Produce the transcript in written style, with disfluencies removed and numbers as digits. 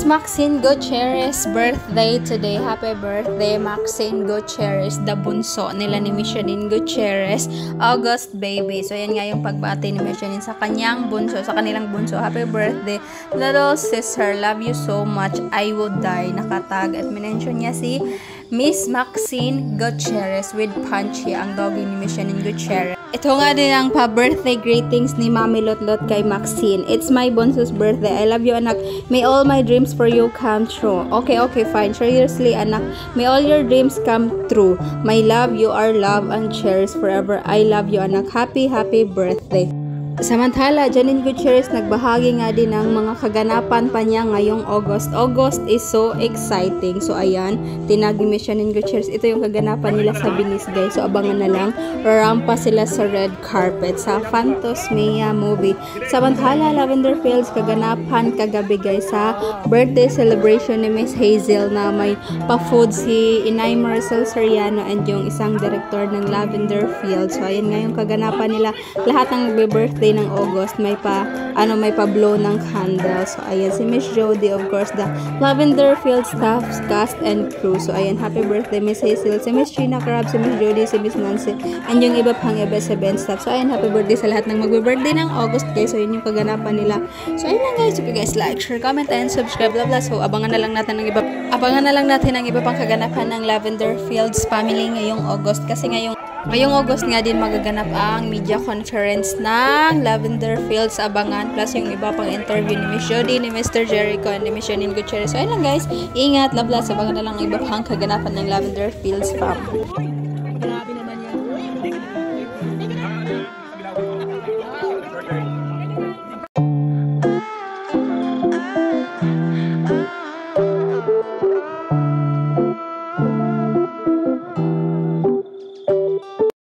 Maxine Gutierrez birthday today. Happy birthday, Maxine Gutierrez, the bunso nila ni Miss Janine Gutierrez, August baby. So yan nga yung pagbati ni Miss Janine sa kanyang bunso, sa kanilang bunso. Happy birthday, little sister. Love you so much. I would die. Nakatag at minention niya si Miss Maxine Gutierrez with Punchy, ang doggy ni Miss Janine Gutierrez. Ito nga din ang pa-birthday greetings ni Mami Lotlot kay Maxine. It's my bunso's birthday. I love you, anak. May all my dreams for you come true. Okay, fine. Seriously, anak. May all your dreams come true. My love, you are loved and cherished forever. I love you, anak. Happy birthday. Samantala, Janine Gutierrez nagbahagi nga din ng mga kaganapan pa niya ngayong August. August is so exciting. So ayan, tinagi ni Janine Gutierrez. Ito yung kaganapan nila sa Venice, guys. So abangan na lang. Rarampa sila sa red carpet sa Phantasmia movie. Samantala, Lavender Fields kaganapan kagabi, guys, sa birthday celebration ni Miss Hazel na may pa-food si Inay Maricel Soriano and yung isang director ng Lavender Fields. So ayan nga yung kaganapan nila. Lahat ng nagbe-birthday ng August may pa-blow ng candle. So ayan si Miss Jody, of course, the Lavender Fields staff, cast and crew. So ayan, happy birthday Miss Hazel, si Miss Gina Crab, si Miss Jody, si Miss Nancy, and yung iba pang event staff. So ayan, happy birthday sa lahat ng magbe-birthday ng August, guys. So yun yung kaganapan nila. So ayun lang, guys. If you guys like, share, comment, and subscribe, blah blah. So abangan na lang natin ang iba pang kaganapan ng Lavender Fields family ngayong August, kasi ngayong August nga din magaganap ang media conference ng Lavender Fields. Abangan, plus yung iba pang interview ni Miss Jody, ni Mr. Jericho, and ni Miss Janine Gutierrez. So ayun lang, guys, ingat, love, abangan na lang ang iba pang kaganapan ng Lavender Fields family.